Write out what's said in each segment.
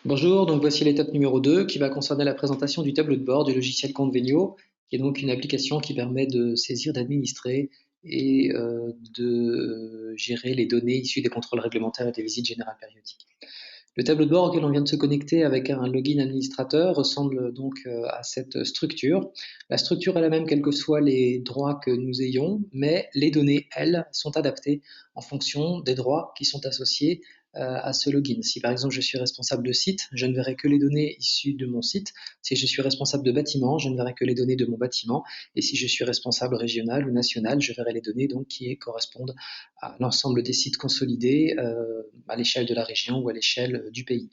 Bonjour, donc voici l'étape numéro 2 qui va concerner la présentation du tableau de bord du logiciel Convenio, qui est donc une application qui permet de saisir, d'administrer et de gérer les données issues des contrôles réglementaires et des visites générales périodiques. Le tableau de bord auquel on vient de se connecter avec un login administrateur ressemble donc à cette structure. La structure est la même quels que soient les droits que nous ayons, mais les données, elles, sont adaptées en fonction des droits qui sont associés à ce login. Si par exemple je suis responsable de site, je ne verrai que les données issues de mon site. Si je suis responsable de bâtiment, je ne verrai que les données de mon bâtiment. Et si je suis responsable régional ou national, je verrai les données donc, qui correspondent à l'ensemble des sites consolidés à l'échelle de la région ou à l'échelle du pays.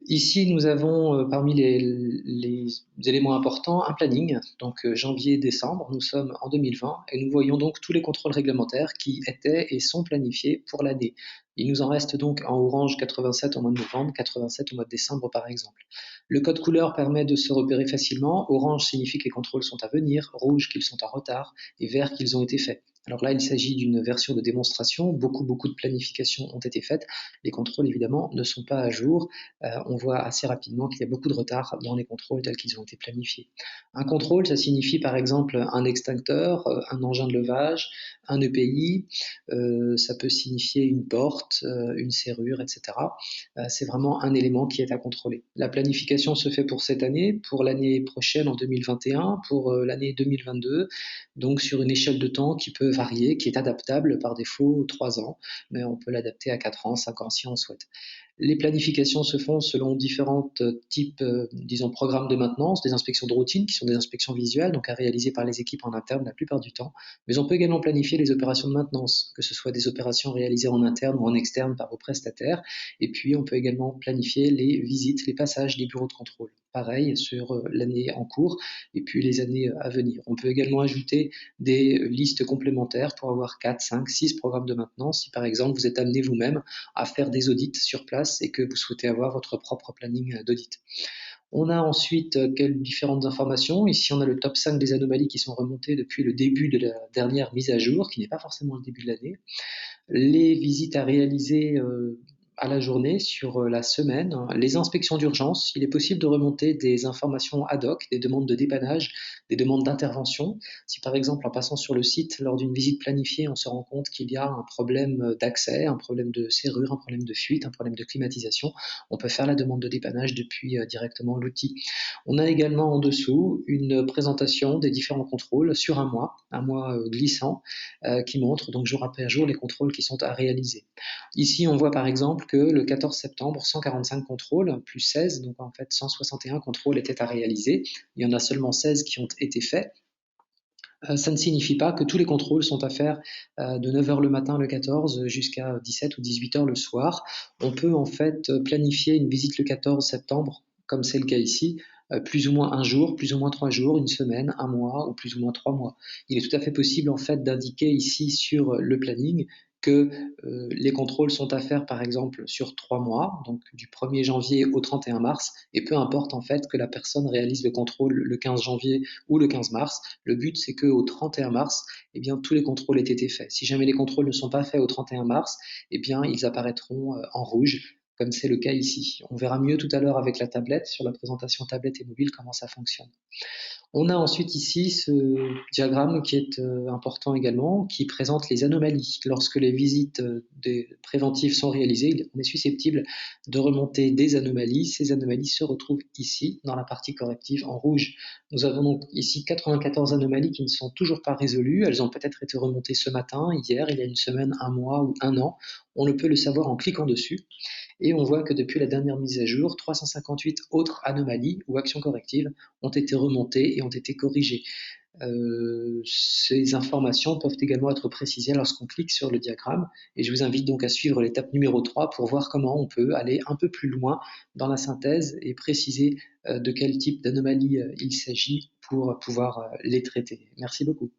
Ici, nous avons parmi les éléments importants un planning, donc janvier-décembre, nous sommes en 2020 et nous voyons donc tous les contrôles réglementaires qui étaient et sont planifiés pour l'année. Il nous en reste donc en orange 87 au mois de novembre, 87 au mois de décembre par exemple. Le code couleur permet de se repérer facilement. Orange signifie que les contrôles sont à venir, rouge qu'ils sont en retard et vert qu'ils ont été faits. Alors là, il s'agit d'une version de démonstration. Beaucoup de planifications ont été faites. Les contrôles, évidemment, ne sont pas à jour. On voit assez rapidement qu'il y a beaucoup de retard dans les contrôles tels qu'ils ont été planifiés. Un contrôle, ça signifie par exemple un extincteur, un engin de levage, un EPI, ça peut signifier une porte, une serrure, etc. C'est vraiment un élément qui est à contrôler. La planification se fait pour cette année, pour l'année prochaine en 2021, pour l'année 2022, donc sur une échelle de temps qui peut varier, qui est adaptable par défaut 3 ans, mais on peut l'adapter à 4 ans, 5 ans si on souhaite. Les planifications se font selon différents types, disons, programmes de maintenance, des inspections de routine qui sont des inspections visuelles, donc à réaliser par les équipes en interne la plupart du temps. Mais on peut également planifier les opérations de maintenance, que ce soit des opérations réalisées en interne ou en externe par vos prestataires. Et puis, on peut également planifier les visites, les passages des bureaux de contrôle. Pareil sur l'année en cours et puis les années à venir. On peut également ajouter des listes complémentaires pour avoir 4, 5, 6 programmes de maintenance. Si par exemple vous êtes amené vous-même à faire des audits sur place et que vous souhaitez avoir votre propre planning d'audit. On a ensuite différentes informations. Ici, on a le top 5 des anomalies qui sont remontées depuis le début de la dernière mise à jour, qui n'est pas forcément le début de l'année. Les visites à réaliser à la journée, sur la semaine, les inspections d'urgence. Il est possible de remonter des informations ad hoc, des demandes de dépannage, des demandes d'intervention. Si par exemple, en passant sur le site, lors d'une visite planifiée, on se rend compte qu'il y a un problème d'accès, un problème de serrure, un problème de fuite, un problème de climatisation, on peut faire la demande de dépannage depuis directement l'outil. On a également en dessous une présentation des différents contrôles sur un mois glissant, qui montre donc jour après jour les contrôles qui sont à réaliser. Ici, on voit par exemple que le 14 septembre, 145 contrôles, plus 16, donc en fait 161 contrôles étaient à réaliser. Il y en a seulement 16 qui ont été faits. Ça ne signifie pas que tous les contrôles sont à faire de 9h le matin le 14 jusqu'à 17 ou 18h le soir. On peut en fait planifier une visite le 14 septembre, comme c'est le cas ici, plus ou moins un jour, plus ou moins 3 jours, une semaine, un mois ou plus ou moins 3 mois. Il est tout à fait possible en fait d'indiquer ici sur le planning que les contrôles sont à faire par exemple sur 3 mois, donc du 1er janvier au 31 mars, et peu importe en fait que la personne réalise le contrôle le 15 janvier ou le 15 mars, le but c'est qu'au 31 mars, eh bien, tous les contrôles aient été faits. Si jamais les contrôles ne sont pas faits au 31 mars, eh bien, ils apparaîtront en rouge, comme c'est le cas ici. On verra mieux tout à l'heure avec la tablette, sur la présentation tablette et mobile, comment ça fonctionne. On a ensuite ici ce diagramme qui est important également, qui présente les anomalies. Lorsque les visites préventives sont réalisées, on est susceptible de remonter des anomalies. Ces anomalies se retrouvent ici, dans la partie corrective en rouge. Nous avons donc ici 94 anomalies qui ne sont toujours pas résolues. Elles ont peut-être été remontées ce matin, hier, il y a une semaine, un mois ou un an. On ne peut le savoir en cliquant dessus. Et on voit que depuis la dernière mise à jour, 358 autres anomalies ou actions correctives ont été remontées et ont été corrigées. Ces informations peuvent également être précisées lorsqu'on clique sur le diagramme et je vous invite donc à suivre l'étape numéro 3 pour voir comment on peut aller un peu plus loin dans la synthèse et préciser de quel type d'anomalie il s'agit pour pouvoir les traiter. Merci beaucoup.